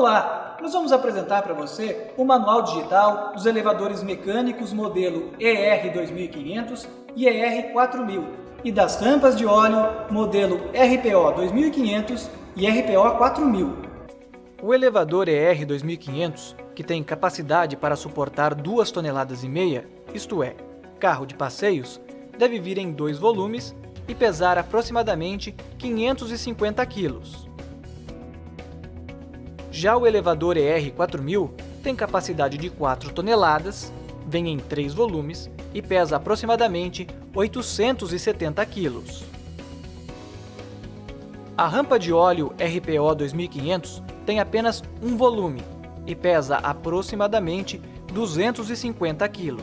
Olá! Nós vamos apresentar para você o manual digital dos elevadores mecânicos modelo ER2500 e ER4000 e das rampas de óleo modelo RPO 2500 e RPO 4000. O elevador ER2500, que tem capacidade para suportar 2,5 toneladas, isto é, carro de passeios, deve vir em 2 volumes e pesar aproximadamente 550 kg. Já o elevador ER4000 tem capacidade de 4 toneladas, vem em 3 volumes e pesa aproximadamente 870 kg. A rampa de óleo RPO 2500 tem apenas um volume e pesa aproximadamente 250 kg.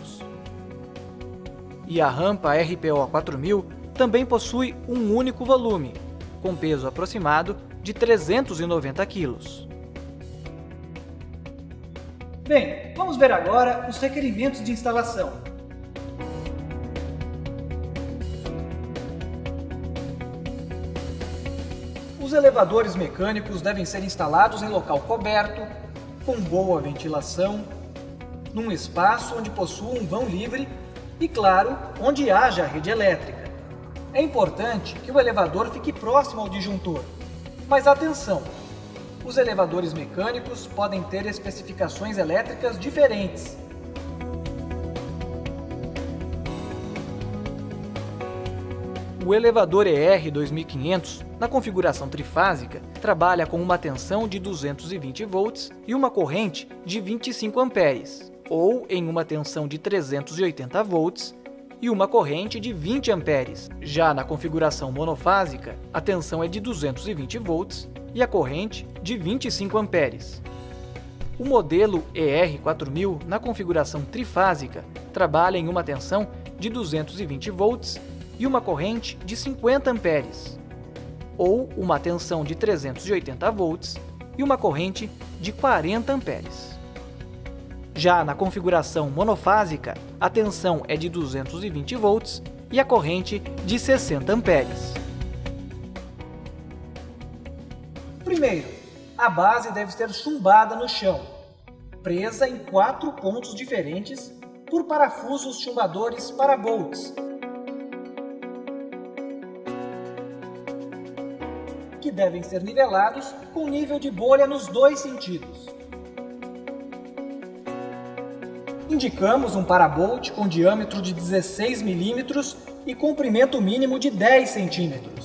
E a rampa RPO 4000 também possui um único volume, com peso aproximado de 390 kg. Bem, vamos ver agora os requerimentos de instalação. Os elevadores mecânicos devem ser instalados em local coberto, com boa ventilação, num espaço onde possua um vão livre e, claro, onde haja rede elétrica. É importante que o elevador fique próximo ao disjuntor, mas atenção! Os elevadores mecânicos podem ter especificações elétricas diferentes. O elevador ER2500, na configuração trifásica, trabalha com uma tensão de 220 volts e uma corrente de 25 amperes, ou em uma tensão de 380 volts e uma corrente de 20 amperes. Já na configuração monofásica, a tensão é de 220 volts e a corrente de 25 amperes. O modelo ER4000, na configuração trifásica, trabalha em uma tensão de 220 volts e uma corrente de 50 amperes, ou uma tensão de 380 volts e uma corrente de 40 amperes. Já na configuração monofásica, a tensão é de 220 volts e a corrente de 60 amperes. Primeiro, a base deve ser chumbada no chão, presa em 4 pontos diferentes por parafusos chumbadores para bolts, que devem ser nivelados com nível de bolha nos 2 sentidos. Indicamos um parabolt com diâmetro de 16 mm e comprimento mínimo de 10 cm.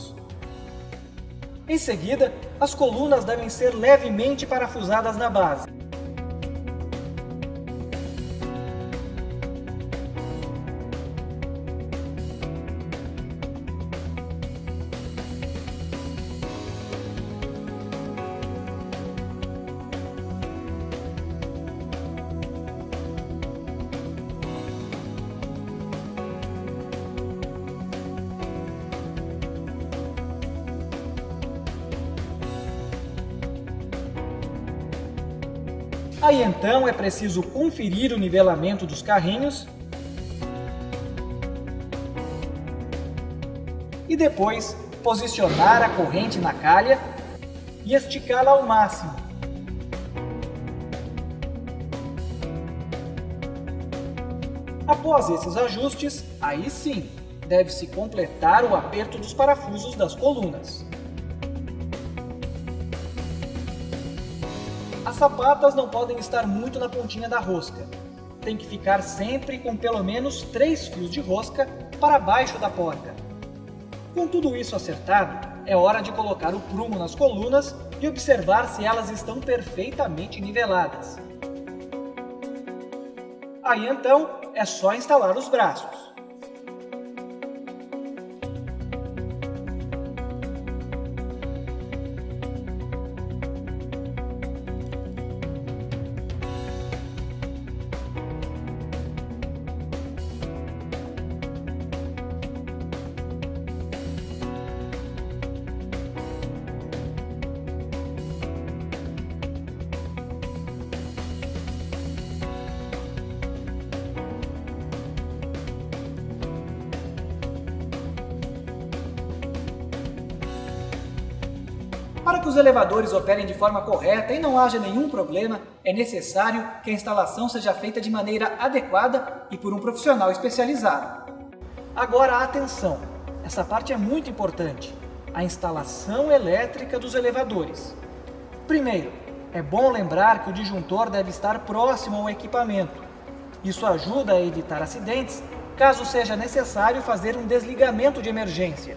Em seguida, as colunas devem ser levemente parafusadas na base. Aí então é preciso conferir o nivelamento dos carrinhos e depois posicionar a corrente na calha e esticá-la ao máximo. Após esses ajustes, aí sim, deve-se completar o aperto dos parafusos das colunas. As sapatas não podem estar muito na pontinha da rosca. Tem que ficar sempre com pelo menos 3 fios de rosca para baixo da porca. Com tudo isso acertado, é hora de colocar o prumo nas colunas e observar se elas estão perfeitamente niveladas. Aí então, é só instalar os braços. Para que os elevadores operem de forma correta e não haja nenhum problema, é necessário que a instalação seja feita de maneira adequada e por um profissional especializado. Agora, atenção! Essa parte é muito importante. A instalação elétrica dos elevadores. Primeiro, é bom lembrar que o disjuntor deve estar próximo ao equipamento. Isso ajuda a evitar acidentes, caso seja necessário fazer um desligamento de emergência.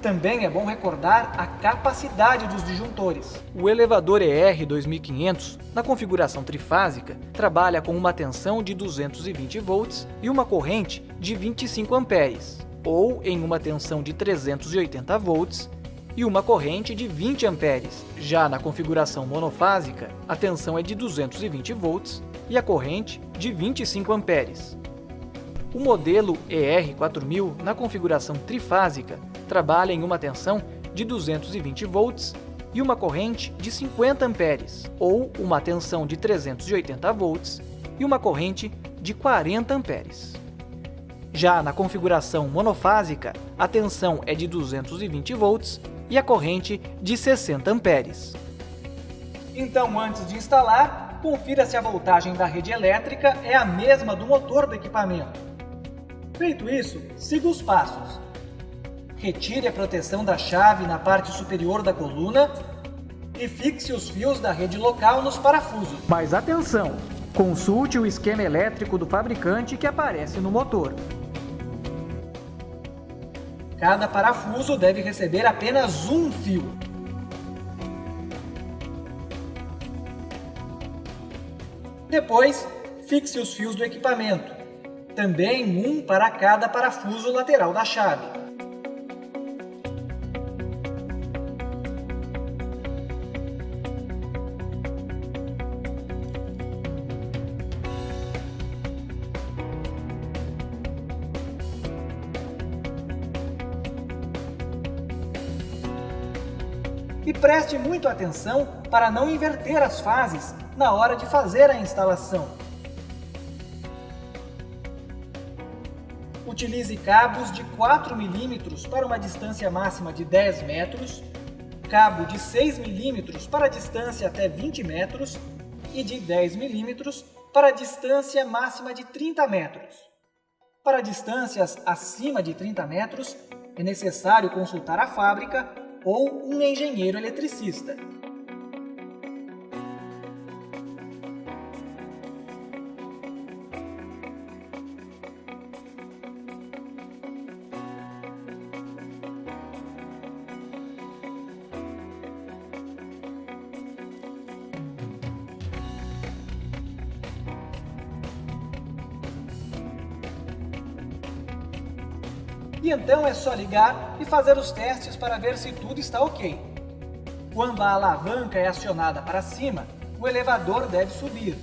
Também é bom recordar a capacidade dos disjuntores. O elevador ER 2500, na configuração trifásica, trabalha com uma tensão de 220 volts e uma corrente de 25 amperes, ou em uma tensão de 380 volts e uma corrente de 20 amperes. Já na configuração monofásica, a tensão é de 220 volts e a corrente de 25 amperes. O modelo ER4000, na configuração trifásica, trabalha em uma tensão de 220 volts e uma corrente de 50 amperes, ou uma tensão de 380 volts e uma corrente de 40 amperes. Já na configuração monofásica, a tensão é de 220 volts e a corrente de 60 amperes. Então, antes de instalar, confira se a voltagem da rede elétrica é a mesma do motor do equipamento. Feito isso, siga os passos. Retire a proteção da chave na parte superior da coluna e fixe os fios da rede local nos parafusos. Mas atenção! Consulte o esquema elétrico do fabricante que aparece no motor. Cada parafuso deve receber apenas um fio. Depois, fixe os fios do equipamento, também um para cada parafuso lateral da chave. E preste muito atenção para não inverter as fases na hora de fazer a instalação. Utilize cabos de 4 mm para uma distância máxima de 10 metros, cabo de 6 mm para a distância até 20 metros e de 10 mm para a distância máxima de 30 metros. Para distâncias acima de 30 metros, é necessário consultar a fábrica ou um engenheiro eletricista. E então é só ligar e fazer os testes para ver se tudo está ok. Quando a alavanca é acionada para cima, o elevador deve subir.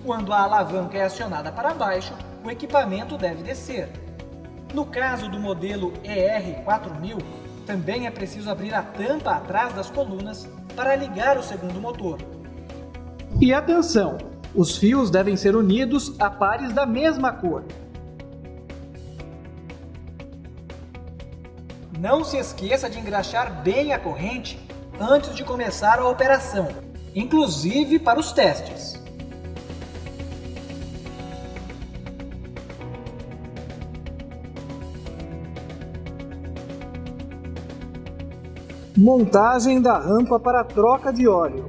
Quando a alavanca é acionada para baixo, o equipamento deve descer. No caso do modelo ER4000, também é preciso abrir a tampa atrás das colunas para ligar o segundo motor. E atenção! Os fios devem ser unidos a pares da mesma cor. Não se esqueça de engraxar bem a corrente antes de começar a operação, inclusive para os testes. Montagem da rampa para troca de óleo.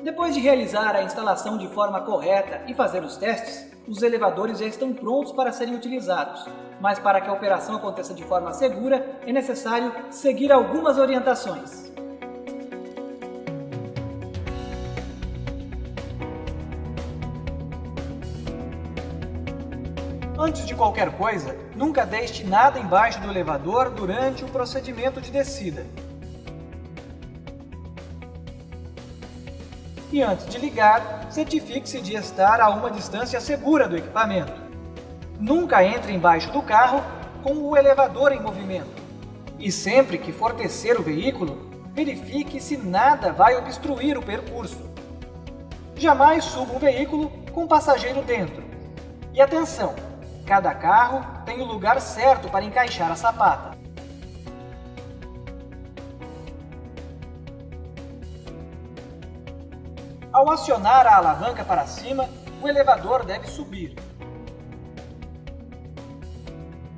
Depois de realizar a instalação de forma correta e fazer os testes, os elevadores já estão prontos para serem utilizados. Mas para que a operação aconteça de forma segura, é necessário seguir algumas orientações. Antes de qualquer coisa, nunca deixe nada embaixo do elevador durante o procedimento de descida. E antes de ligar, certifique-se de estar a uma distância segura do equipamento. Nunca entre embaixo do carro com o elevador em movimento. E sempre que for descer o veículo, verifique se nada vai obstruir o percurso. Jamais suba um veículo com passageiro dentro. E atenção! Cada carro tem o lugar certo para encaixar a sapata. Ao acionar a alavanca para cima, o elevador deve subir.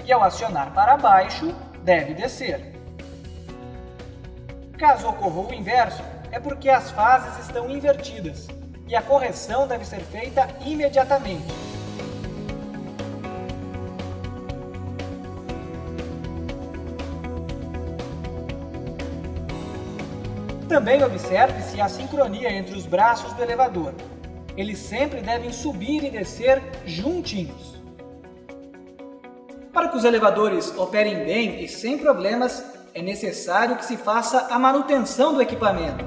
E ao acionar para baixo, deve descer. Caso ocorra o inverso, é porque as fases estão invertidas e a correção deve ser feita imediatamente. Também observe-se a sincronia entre os braços do elevador. Eles sempre devem subir e descer juntinhos. Para que os elevadores operem bem e sem problemas, é necessário que se faça a manutenção do equipamento.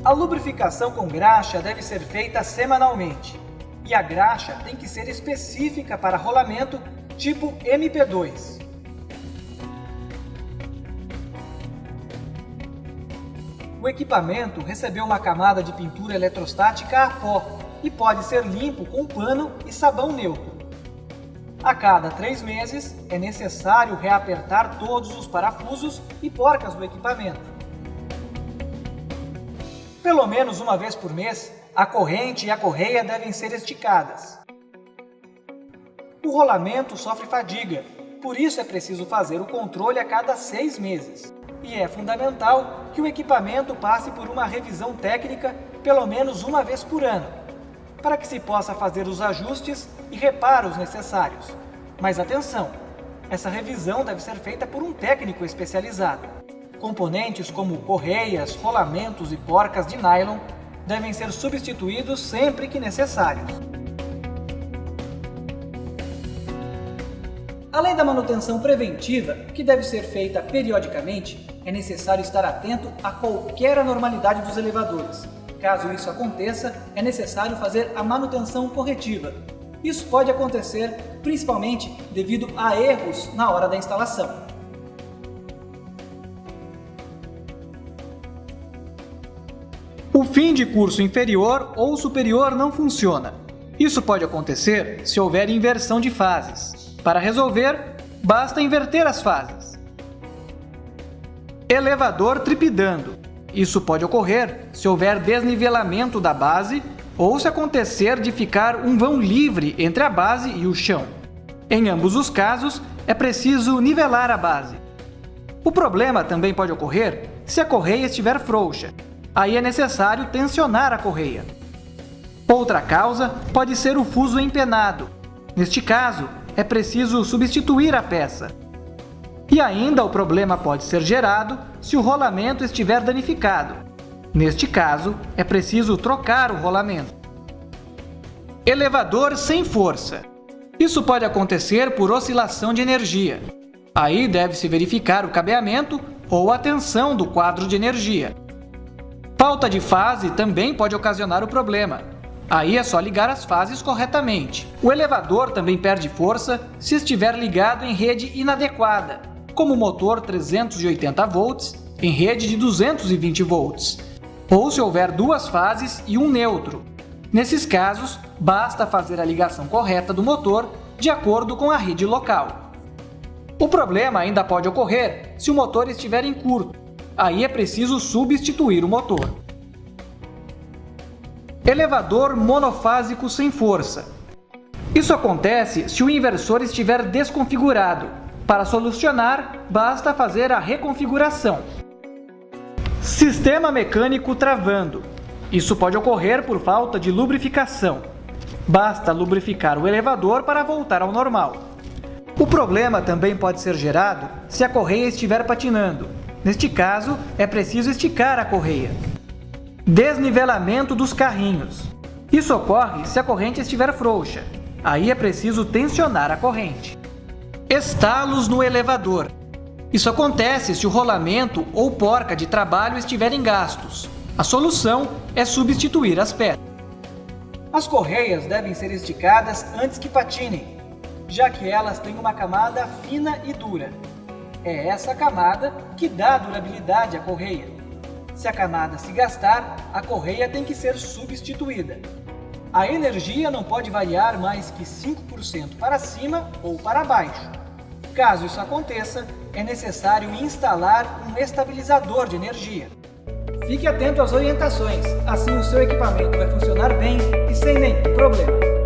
A lubrificação com graxa deve ser feita semanalmente. E a graxa tem que ser específica para rolamento tipo MP2. O equipamento recebeu uma camada de pintura eletrostática a pó e pode ser limpo com pano e sabão neutro. A cada 3 meses é necessário reapertar todos os parafusos e porcas do equipamento. Pelo menos uma vez por mês, a corrente e a correia devem ser esticadas. O rolamento sofre fadiga, por isso é preciso fazer o controle a cada 6 meses. E é fundamental que o equipamento passe por uma revisão técnica pelo menos uma vez por ano, para que se possa fazer os ajustes e reparos necessários. Mas atenção, essa revisão deve ser feita por um técnico especializado. Componentes como correias, rolamentos e porcas de nylon devem ser substituídos sempre que necessários. Além da manutenção preventiva, que deve ser feita periodicamente, é necessário estar atento a qualquer anormalidade dos elevadores. Caso isso aconteça, é necessário fazer a manutenção corretiva. Isso pode acontecer principalmente devido a erros na hora da instalação. O fim de curso inferior ou superior não funciona. Isso pode acontecer se houver inversão de fases. Para resolver, basta inverter as fases. Elevador tripidando. Isso pode ocorrer se houver desnivelamento da base ou se acontecer de ficar um vão livre entre a base e o chão. Em ambos os casos, é preciso nivelar a base. O problema também pode ocorrer se a correia estiver frouxa. Aí é necessário tensionar a correia. Outra causa pode ser o fuso empenado. Neste caso, é preciso substituir a peça. E ainda o problema pode ser gerado se o rolamento estiver danificado. Neste caso, é preciso trocar o rolamento. Elevador sem força. Isso pode acontecer por oscilação de energia. Aí deve-se verificar o cabeamento ou a tensão do quadro de energia. Falta de fase também pode ocasionar o problema. Aí é só ligar as fases corretamente. O elevador também perde força se estiver ligado em rede inadequada, como motor 380 volts em rede de 220 volts, ou se houver duas fases e um neutro. Nesses casos, basta fazer a ligação correta do motor de acordo com a rede local. O problema ainda pode ocorrer se o motor estiver em curto. Aí é preciso substituir o motor. Elevador monofásico sem força. Isso acontece se o inversor estiver desconfigurado. Para solucionar, basta fazer a reconfiguração. Sistema mecânico travando. Isso pode ocorrer por falta de lubrificação. Basta lubrificar o elevador para voltar ao normal. O problema também pode ser gerado se a correia estiver patinando. Neste caso, é preciso esticar a correia. Desnivelamento dos carrinhos. Isso ocorre se a corrente estiver frouxa. Aí é preciso tensionar a corrente. Estalos no elevador. Isso acontece se o rolamento ou porca de trabalho estiverem gastos. A solução é substituir as peças. As correias devem ser esticadas antes que patinem, já que elas têm uma camada fina e dura. É essa camada que dá durabilidade à correia. Se a camada se gastar, a correia tem que ser substituída. A energia não pode variar mais que 5% para cima ou para baixo. Caso isso aconteça, é necessário instalar um estabilizador de energia. Fique atento às orientações, assim o seu equipamento vai funcionar bem e sem nenhum problema.